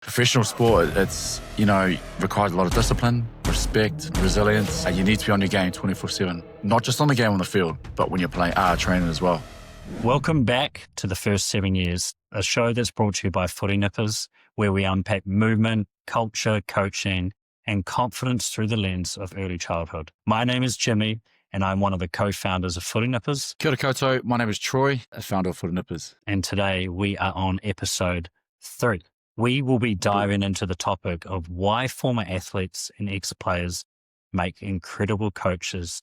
Professional sport, it's, requires a lot of discipline, respect, resilience. You need to be on your game 24/7, not just on the game on the field, but when you're playing, training as well. Welcome back to The First 7 Years, a show that's brought to you by Footy Nippers, where we unpack movement, culture, coaching, and confidence through the lens of early childhood. My name is Jimmy, and I'm one of the co-founders of Footy Nippers. Kia ora koutou, my name is Troy, founder of Footy Nippers. And today we are on episode 3. We will be diving into the topic of why former athletes and ex-players make incredible coaches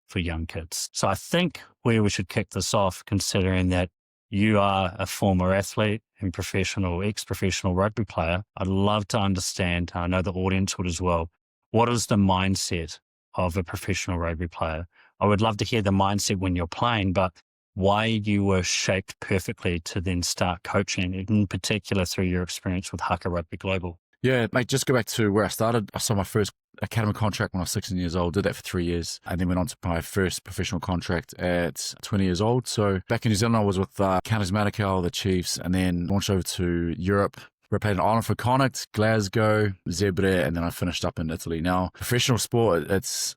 for young kids. So I think where we should kick this off, considering that you are a former athlete and ex-professional rugby player, I'd love to understand, I know the audience would as well, what is the mindset of a professional rugby player? I would love to hear the mindset when you're playing, but why you were shaped perfectly to then start coaching, in particular through your experience with Farquhar Rugby Global. Yeah, mate, just go back to where I started. I saw my first academy contract when I was 16 years old, did that for 3 years, and then went on to my first professional contract at 20 years old. So back in New Zealand, I was with Counties Manukau, the Chiefs, and then launched over to Europe. I played in Ireland for Connacht, Glasgow, Zebre, and then I finished up in Italy. Now, professional sport, it's,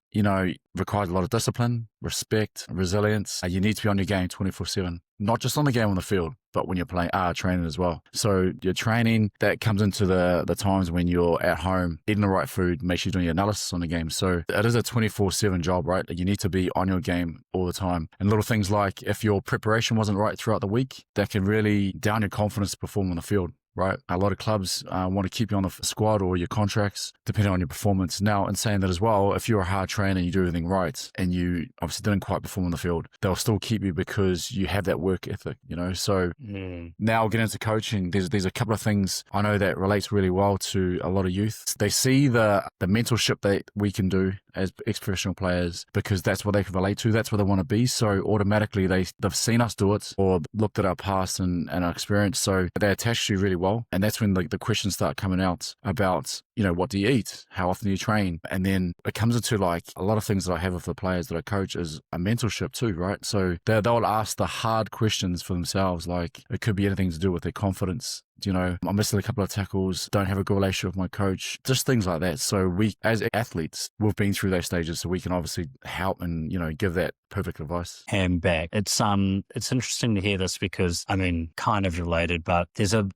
requires a lot of discipline, respect, resilience. You need to be on your game 24/7, not just on the game on the field, but when you're playing, training as well. So your training, that comes into the times when you're at home, eating the right food, make sure you're doing your analysis on the game. So it is a 24/7 job, right? You need to be on your game all the time. And little things like if your preparation wasn't right throughout the week, that can really down your confidence to perform on the field. Right. A lot of clubs want to keep you on the squad or your contracts, depending on your performance. Now, in saying that as well, if you're a hard trainer and you do everything right and you obviously didn't quite perform on the field, they'll still keep you because you have that work ethic, So now getting into coaching, there's a couple of things I know that relates really well to a lot of youth. They see the mentorship that we can do as ex-professional players because that's what they can relate to. That's what they want to be. So automatically they've seen us do it or looked at our past and our experience. So they attach to you really well. And that's when the questions start coming out about, what do you eat? How often do you train? And then it comes into a lot of things that I have with the players that I coach is a mentorship too, right? So they'll ask the hard questions for themselves. Like it could be anything to do with their confidence. I'm missing a couple of tackles, don't have a good relationship with my coach, just things like that. So we, as athletes, we've been through those stages, so we can obviously help and, give that perfect advice. And back. It's interesting to hear this because, kind of related, but there's a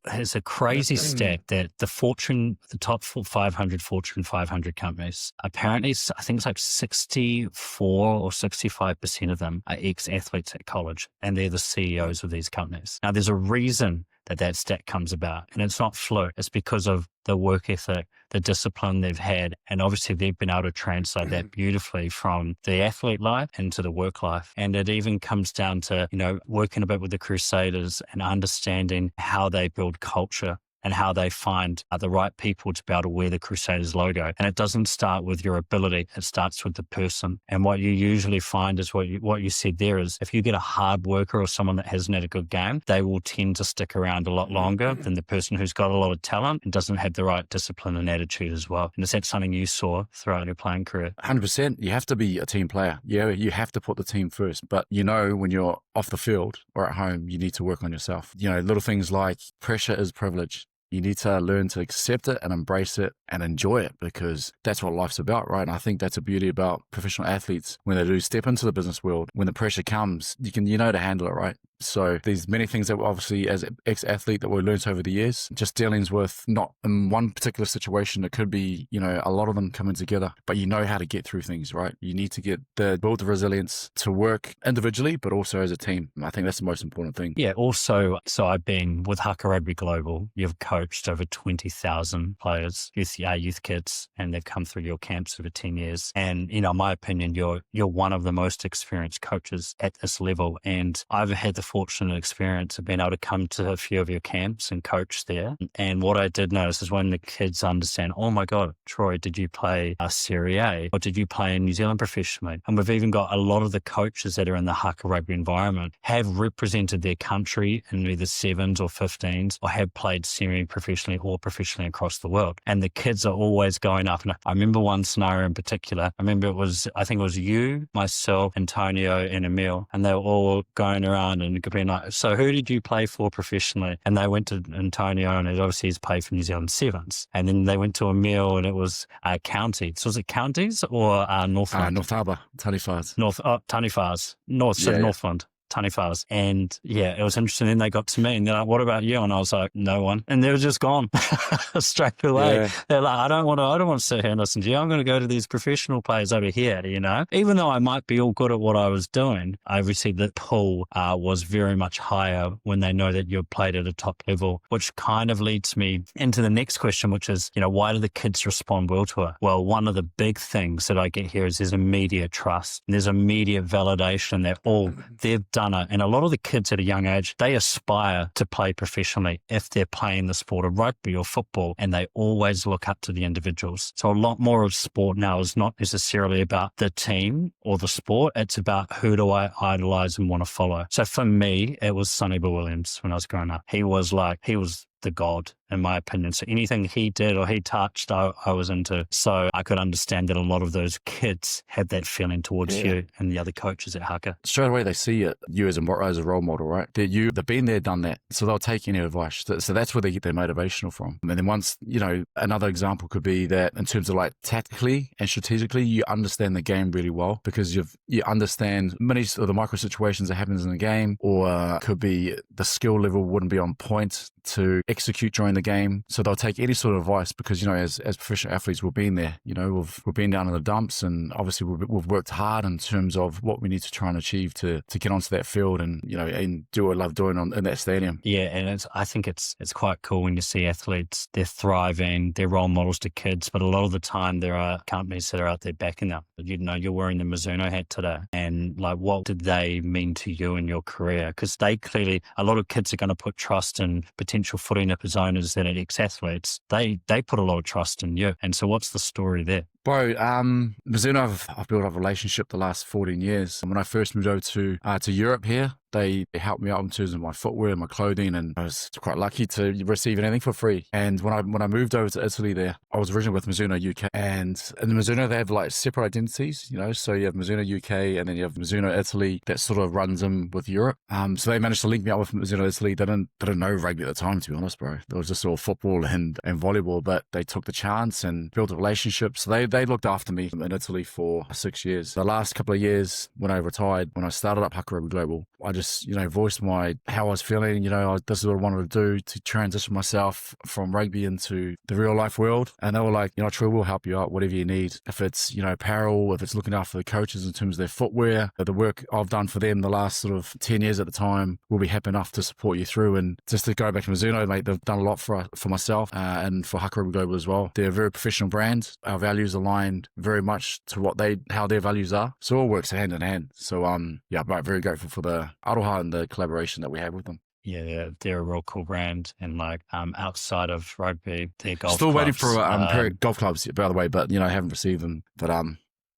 crazy stat that the top 500 Fortune 500 companies, apparently, I think it's like 64 or 65% of them are ex-athletes at college, and they're the CEOs of these companies. Now, there's a reason that stat comes about. And it's not fluke. It's because of the work ethic, the discipline they've had. And obviously they've been able to translate that beautifully from the athlete life into the work life. And it even comes down to, working a bit with the Crusaders and understanding how they build culture and how they find the right people to be able to wear the Crusaders logo. And it doesn't start with your ability, it starts with the person. And what you usually find is what you said there is if you get a hard worker or someone that hasn't had a good game, they will tend to stick around a lot longer than the person who's got a lot of talent and doesn't have the right discipline and attitude as well. And is that something you saw throughout your playing career? 100%. You have to be a team player. Yeah, you have to put the team first. But when you're off the field or at home, you need to work on yourself. Little things like pressure is privilege. You need to learn to accept it and embrace it and enjoy it because that's what life's about, right? And I think that's a beauty about professional athletes when they do step into the business world. When the pressure comes, you know to handle it, right? So there's many things that obviously as an ex-athlete that we learned over the years, just dealings with not in one particular situation. It could be, a lot of them coming together, but you know how to get through things, right? You need to build the resilience to work individually, but also as a team. I think that's the most important thing. Yeah. Also, so I've been with Farquhar Rugby Global. You've coached over 20,000 players, youth kids, and they've come through your camps over 10 years. And, in my opinion, you're one of the most experienced coaches at this level. And I've had the fortunate experience of being able to come to a few of your camps and coach there. And what I did notice is when the kids understand, oh my God, Troy, did you play Serie A or did you play in New Zealand professionally? And we've even got a lot of the coaches that are in the Farquhar rugby environment have represented their country in either 7s or 15s or have played semi-professionally or professionally across the world. And the kids are always going up. And I remember one scenario in particular. I think it was you, myself, Antonio and Emil, and they were all going around and it could be like, so who did you play for professionally? And they went to Antonio, and obviously he's played for New Zealand Sevens. And then they went to a meal, and it was counties. So was it counties or Northland? North Harbour, Taniwhas. Taniwhas. Northland. Taniwhas. And yeah, it was interesting. Then they got to me and they're like, what about you? And I was like, no one. And they were just gone straight away. Yeah. They're like, I don't want to sit here and listen to you. I'm going to go to these professional players over here, you know, even though I might be all good at what I was doing. Obviously the pull was very much higher when they know that you've played at a top level, which kind of leads me into the next question, which is, you know, why do the kids respond well to it? Well, one of the big things that I get here is there's immediate trust. There's immediate validation that they've done it. And a lot of the kids at a young age, they aspire to play professionally if they're playing the sport of rugby or football, and they always look up to the individuals. So a lot more of sport now is not necessarily about the team or the sport. It's about who do I idolize and want to follow. So for me, it was Sonny Bill Williams when I was growing up. He was the god, in my opinion. So anything he did or he touched, I was into. So I could understand that a lot of those kids had that feeling towards you and the other coaches at Haka. Straight away, they see it, you as a role model, right? They've been there, done that. So they'll take any advice. So that's where they get their motivational from. And then once, you know, another example could be that in terms of like tactically and strategically, you understand the game really well because you understand many of the micro situations that happens in the game, or could be the skill level wouldn't be on point to execute during the game. So they'll take any sort of advice because, you know, as professional athletes, we've been there, you know, we've been down in the dumps, and obviously we've worked hard in terms of what we need to try and achieve to get onto that field and, you know, and do what I love doing in that stadium. Yeah. And I think it's quite cool when you see athletes, they're thriving, they're role models to kids, but a lot of the time there are companies that are out there backing them. You know, you're wearing the Mizuno hat today, and like, what did they mean to you in your career? Because they clearly, a lot of kids are going to put trust in potential footy nippers owners that are ex-athletes. They put a lot of trust in you. And so what's the story there? Bro, Mizuno, I've built a relationship the last 14 years. And when I first moved over to Europe here, they helped me out in terms of my footwear and my clothing, and I was quite lucky to receive anything for free. And when I moved over to Italy there, I was originally with Mizuno UK, and in Mizuno they have like separate identities, you know, so you have Mizuno UK and then you have Mizuno Italy that sort of runs them with Europe. So they managed to link me up with Mizuno Italy. They didn't know rugby at the time, to be honest, bro. It was just all football and volleyball, but they took the chance and built a relationship. So they looked after me in Italy for 6 years. The last couple of years when I retired, when I started up Farquhar and Global, I just, you know, voiced how I was feeling. You know, this is what I wanted to do to transition myself from rugby into the real life world. And they were like, you know, Troy, we'll help you out, whatever you need. If it's, you know, apparel, if it's looking after the coaches in terms of their footwear, the work I've done for them the last sort of 10 years at the time, we'll be happy enough to support you through. And just to go back to Mizuno, mate, they've done a lot for myself and for Farquhar and Global as well. They're a very professional brand. Our values aligned very much to how their values are. So it all works hand in hand. So yeah, I'm very grateful for the Aroha and the collaboration that we have with them. Yeah, they're a real cool brand, and like outside of rugby, their golf Still clubs, waiting for pair of golf clubs, by the way, but you know, I haven't received them. But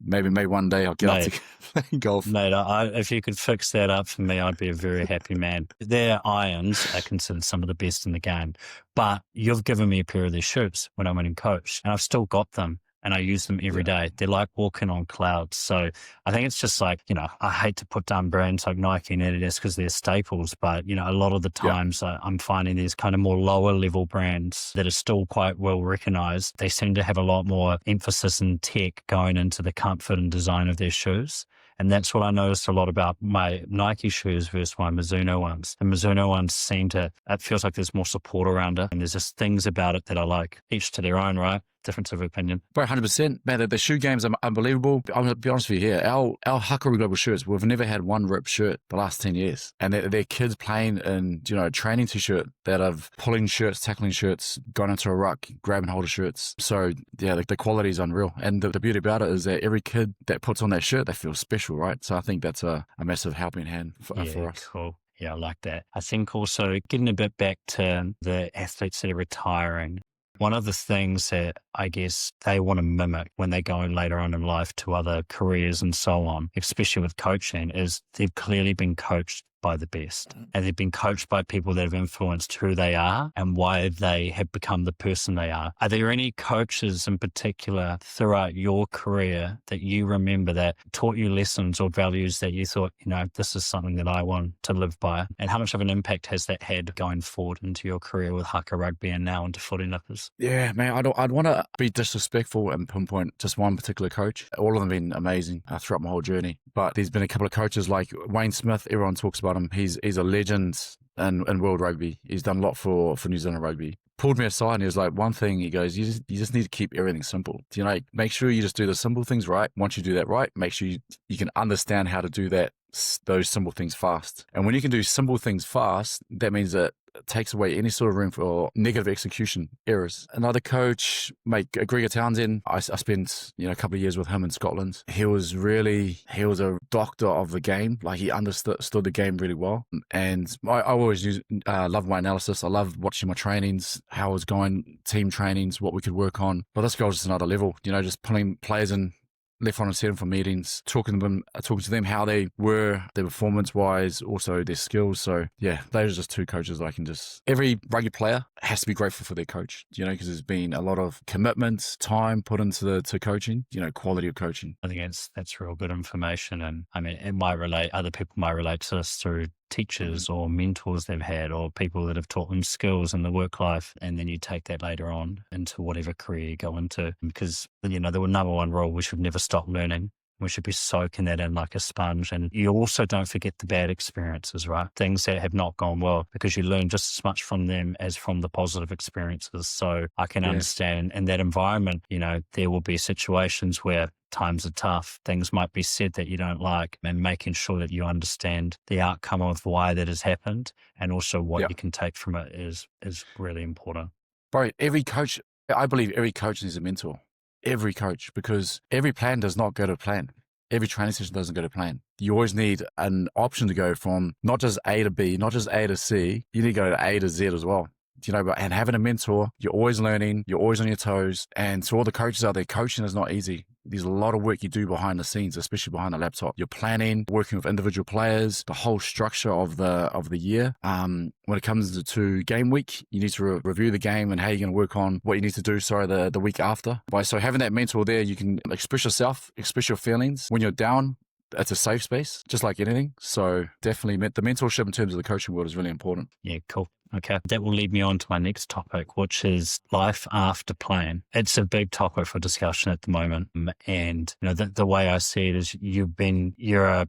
maybe one day I'll get up to playing golf. Mate, if you could fix that up for me, I'd be a very happy man. Their irons are considered some of the best in the game, but you've given me a pair of their shoes when I went and coached, and I've still got them. And I use them every day. They're like walking on clouds. So I think it's just like, you know, I hate to put down brands like Nike and Adidas because they're staples, but, you know, a lot of the times I'm finding these kind of more lower level brands that are still quite well recognized. They seem to have a lot more emphasis and tech going into the comfort and design of their shoes. And that's what I noticed a lot about my Nike shoes versus my Mizuno ones. The Mizuno ones it feels like there's more support around it. And there's just things about it that I like, each to their own, right? Difference of opinion. Bro, 100%. Man, the shoe games are unbelievable. I'm going to be honest with you here. Our Farquhar Global shirts, we've never had one ripped shirt the last 10 years. And they're kids playing in, you know, a training t-shirt that have pulling shirts, tackling shirts, gone into a ruck, grab and holder shirts. So, yeah, the quality is unreal. And the beauty about it is that every kid that puts on that shirt, they feel special, right? So I think that's a massive helping hand for us. Cool. Yeah, I like that. I think also getting a bit back to the athletes that are retiring, one of the things that I guess they want to mimic when they go later on in life to other careers and so on, especially with coaching, is they've clearly been coached by the best, and they've been coached by people that have influenced who they are and why they have become the person they are. Are there any coaches in particular throughout your career that you remember that taught you lessons or values that you thought, this is something that I want to live by? And how much of an impact has that had going forward into your career with haka rugby and now into footy nippers? Yeah, man, I'd want to be disrespectful and pinpoint just one particular coach. All of them have been amazing throughout my whole journey. But there's been a couple of coaches like Wayne Smith. Everyone talks about him. He's a legend in world rugby. He's done a lot for New Zealand rugby. Pulled me aside and he was like, one thing, he goes, you just need to keep everything simple. Make sure you just do the simple things right. Once you do that right, make sure you can understand how to do those simple things fast. And when you can do simple things fast, that means that it takes away any sort of room for negative execution errors. Another coach, mate, Gregor Townsend, I spent a couple of years with him in Scotland. He was a doctor of the game. Like, he understood the game really well. And I always love my analysis. I love watching my trainings, how it was going, team trainings, what we could work on. But this guy was just another level, just pulling players in left, right, and centre for meetings, talking to them how they were, their performance-wise, also their skills. So, yeah, those are just two coaches I can every rugby player has to be grateful for their coach, because there's been a lot of commitment, time put into coaching, quality of coaching. I think that's real good information. And I mean, other people might relate to this through teachers or mentors they've had or people that have taught them skills in the work life. And then you take that later on into whatever career you go into, because, the number one rule, we should never stop learning. We should be soaking that in like a sponge. And you also don't forget the bad experiences, right? Things that have not gone well, because you learn just as much from them as from the positive experiences. So I can understand in that environment, there will be situations where times are tough. Things might be said that you don't like, and making sure that you understand the outcome of why that has happened and also what you can take from it is really important. Bro, I believe every coach needs a mentor. Every coach, because every plan does not go to plan. Every training session doesn't go to plan. You always need an option to go from not just A to B, not just A to C. You need to go to A to Z as well. And having a mentor, you're always learning, you're always on your toes. And to all the coaches out there, coaching is not easy. There's a lot of work you do behind the scenes, especially behind the laptop. You're planning, working with individual players, the whole structure of the year. When it comes to game week, you need to review the game and how you're going to work on what you need to do, the week after. So having that mentor there, you can express yourself, express your feelings. When you're down, it's a safe space, just like anything. So definitely the mentorship in terms of the coaching world is really important. Yeah, cool. Okay, that will lead me on to my next topic, which is life after playing. It's a big topic for discussion at the moment. And, the way I see it is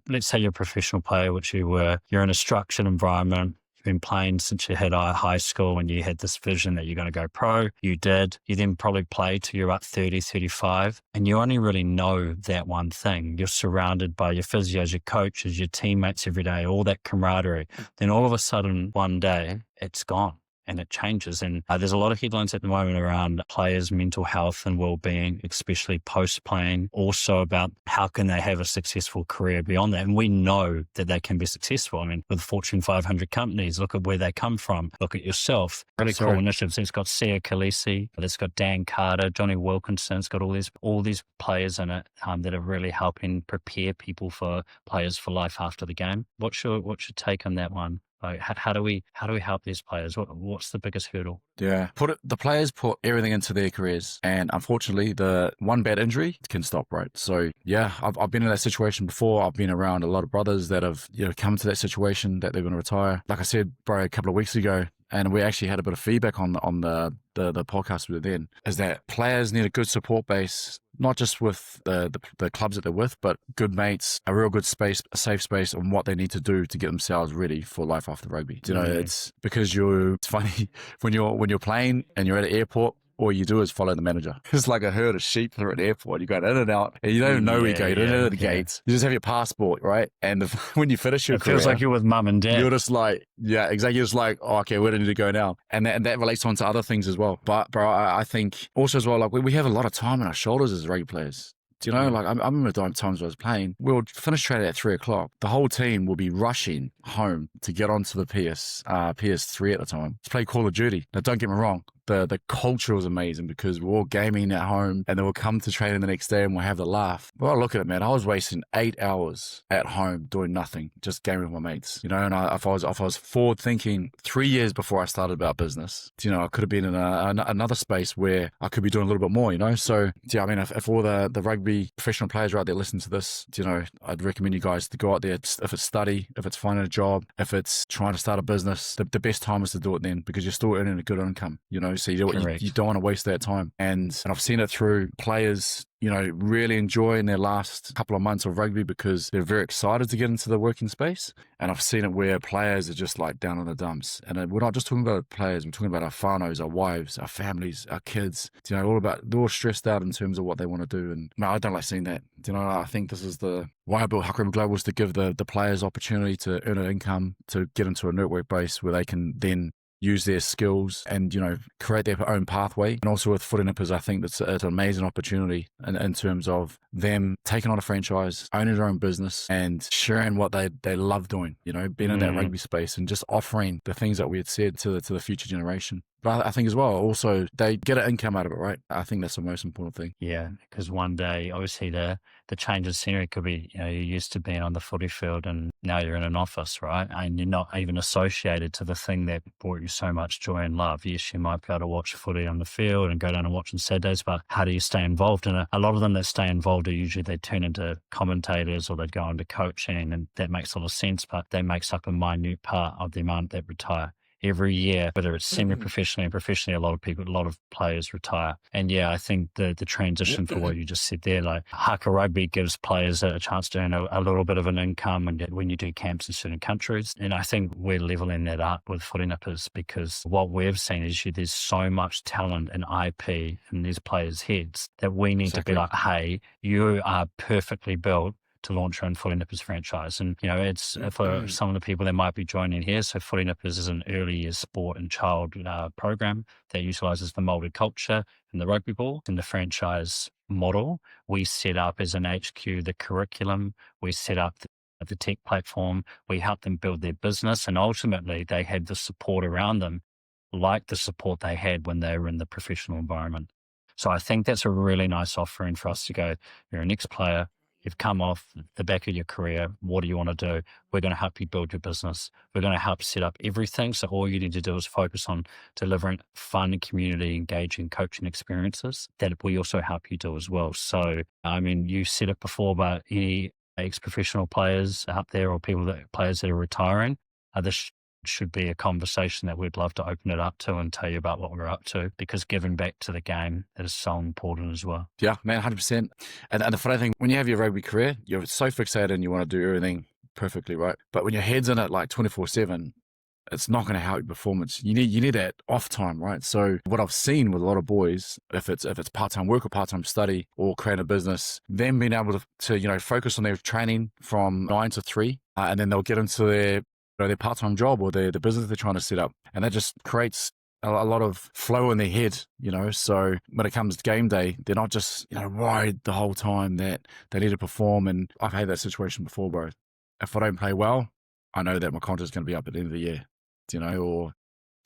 let's say you're a professional player, which you were, you're in a structured environment. Been playing since you hit high school and you had this vision that you're going to go pro. You did. You then probably played till you're up 30, 35, and you only really know that one thing. You're surrounded by your physios, your coaches, your teammates every day, all that camaraderie. Then all of a sudden, one day, it's gone. And it changes. And there's a lot of headlines at the moment around players' mental health and well-being, especially post-playing. Also about how can they have a successful career beyond that. And we know that they can be successful. I mean, with Fortune 500 companies, look at where they come from. Look at yourself. Really cool initiatives. It's got Sia Khaleesi, it's got Dan Carter, Johnny Wilkinson. It's got all these players in it that are really helping prepare players for life after the game. What's your take on that one? Like, how do we help these players? What's the biggest hurdle? Yeah, the players put everything into their careers, and unfortunately, the one bad injury can stop. Right, so yeah, I've been in that situation before. I've been around a lot of brothers that have come to that situation that they're going to retire. Like I said, bro, a couple of weeks ago, and we actually had a bit of feedback on the podcast we did then, is that players need a good support base, not just with the clubs that they're with, but good mates, a real good space, a safe space on what they need to do to get themselves ready for life after rugby. It's because it's funny when you're playing and you're at an airport, all you do is follow the manager. It's like a herd of sheep through an airport. You go in and out, and you don't even know where you go. You don't know the gates. You just have your passport, right? And when you finish your career, feels like you're with mum and dad. You're just like, yeah, exactly. You're just like, oh, okay, where do I need to go now? And that relates on to other things as well. But bro, I think also as well, like we have a lot of time on our shoulders as rugby players. Like I remember times I was playing, we would finish training at 3:00. The whole team will be rushing home to get onto the PS3 at the time to play Call of Duty. Now, don't get me wrong, the culture was amazing because we're all gaming at home and then we'll come to training the next day and we'll have the laugh. Well, look at it, man. I was wasting 8 hours at home doing nothing, just gaming with my mates, you know, and if I was forward thinking 3 years before I started about business, you know, I could have been in another space where I could be doing a little bit more, you know. So, yeah, I mean, if all the rugby professional players are out there listening to this, you know, I'd recommend you guys to go out there. If it's study, if it's finding a job, if it's trying to start a business, the best time is to do it then because you're still earning a good income, you know, so you don't want to waste that time. And I've seen it through players, you know, really enjoying their last couple of months of rugby because they're very excited to get into the working space. And I've seen it where players are just like down in the dumps. And we're not just talking about players, we're talking about our whānaus, our wives, our families, our kids, you know, they're all stressed out in terms of what they want to do. And no, I don't like seeing that. You know, I think this is why I built Huckram Global, is to give the players opportunity to earn an income, to get into a network base where they can then use their skills and, you know, create their own pathway. And also with Footy Nippers, I think it's an amazing opportunity in terms of them taking on a franchise, owning their own business and sharing what they love doing, you know, being in that rugby space and just offering the things that we had said to the future generation. But I think as well, also, they get an income out of it, right? I think that's the most important thing. Yeah, because one day, obviously, the change of scenery could be, you know, you're used to being on the footy field and now you're in an office, right? And you're not even associated to the thing that brought you so much joy and love. Yes, you might be able to watch footy on the field and go down and watch on Saturdays, but how do you stay involved? And a lot of them that stay involved are usually they turn into commentators or they go into coaching, and that makes a lot of sense, but that makes up a minute part of the amount that retire every year, whether it's semi-professionally and professionally. A lot of players retire. And yeah, I think the transition for what you just said there, like Haka Rugby gives players a chance to earn a little bit of an income and when you do camps in certain countries. And I think we're leveling that up with Footy Nippers because what we've seen is there's so much talent and IP in these players' heads that we need to be like, hey, you are perfectly built to launch your own Footy Nippers franchise. And, you know, it's for some of the people that might be joining here. So Footy Nippers is an early years sport and child program that utilizes the molded culture and the rugby ball. In the franchise model, we set up as an HQ the curriculum, we set up the tech platform, we help them build their business, and ultimately they had the support around them like the support they had when they were in the professional environment. So I think that's a really nice offering for us to go, you're an ex-player, you've come off the back of your career. What do you want to do? We're going to help you build your business. We're going to help set up everything. So all you need to do is focus on delivering fun, community, engaging coaching experiences that we also help you do as well. So, I mean, you said it before, but any ex-professional players out there or players that are retiring, this should be a conversation that we'd love to open it up to and tell you about what we're up to, because giving back to the game is so important as well. Yeah, man, 100%. And the funny thing, when you have your rugby career, you're so fixated and you want to do everything perfectly, right? But when your head's in it like 24/7, it's not going to help your performance. You need that off time, right? So what I've seen with a lot of boys, if it's part-time work or part-time study or create a business, them being able to you know, focus on their training from 9 to 3, and then they'll get into their part-time job or the business they're trying to set up. And that just creates a lot of flow in their head, you know. So when it comes to game day, they're not just, you know, worried the whole time that they need to perform. And I've had that situation before, bro. If I don't play well, I know that my contract's going to be up at the end of the year, you know, or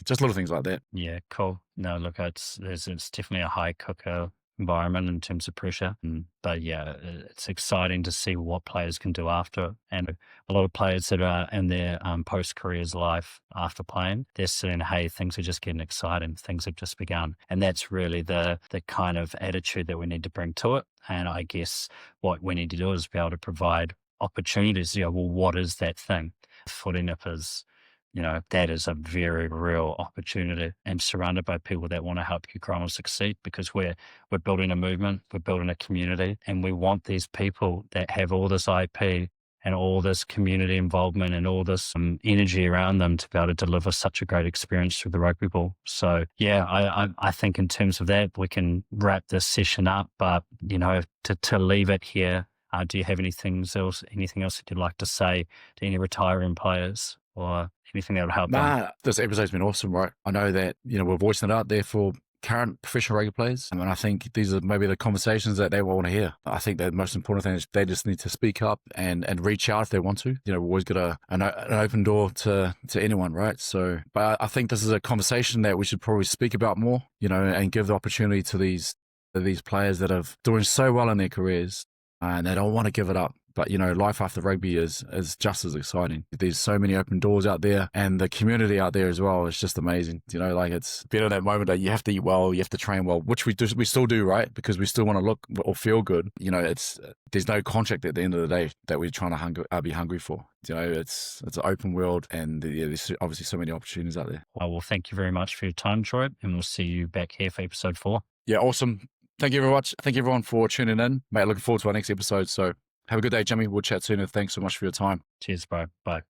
just little things like that. Yeah, cool. No, look, it's definitely a high cooker environment in terms of pressure. But yeah, it's exciting to see what players can do after. And a lot of players that are in their post-careers life after playing, they're saying, hey, things are just getting exciting. Things have just begun. And that's really the kind of attitude that we need to bring to it. And I guess what we need to do is be able to provide opportunities. You know, well, what is that thing? Footy Nippers, you know, that is a very real opportunity, and surrounded by people that want to help you grow and succeed, because we're building a movement, we're building a community, and we want these people that have all this IP and all this community involvement and all this energy around them to be able to deliver such a great experience through the rugby ball. So yeah, I think in terms of that, we can wrap this session up, but you know, to leave it here, do you have anything else that you'd like to say to any retiring players or anything that would help them? This episode's been awesome, right? I know that, you know, we're voicing it out there for current professional rugby players. And I think these are maybe the conversations that they want to hear. I think the most important thing is they just need to speak up and reach out if they want to. You know, we've always got an open door to anyone, right? So, but I think this is a conversation that we should probably speak about more, you know, and give the opportunity to these players that are doing so well in their careers and they don't want to give it up. But, you know, life after rugby is just as exciting. There's so many open doors out there and the community out there as well. It's just amazing. You know, like it's been in that moment that you have to eat well, you have to train well, which we still do, right? Because we still want to look or feel good. You know, there's no contract at the end of the day that we're trying to be hungry for. You know, it's an open world and there's obviously so many opportunities out there. Well, thank you very much for your time, Troy, and we'll see you back here for episode 4. Yeah, awesome. Thank you very much. Thank you everyone for tuning in. Mate, looking forward to our next episode. So have a good day, Jimmy. We'll chat soon and thanks so much for your time. Cheers, bro. Bye.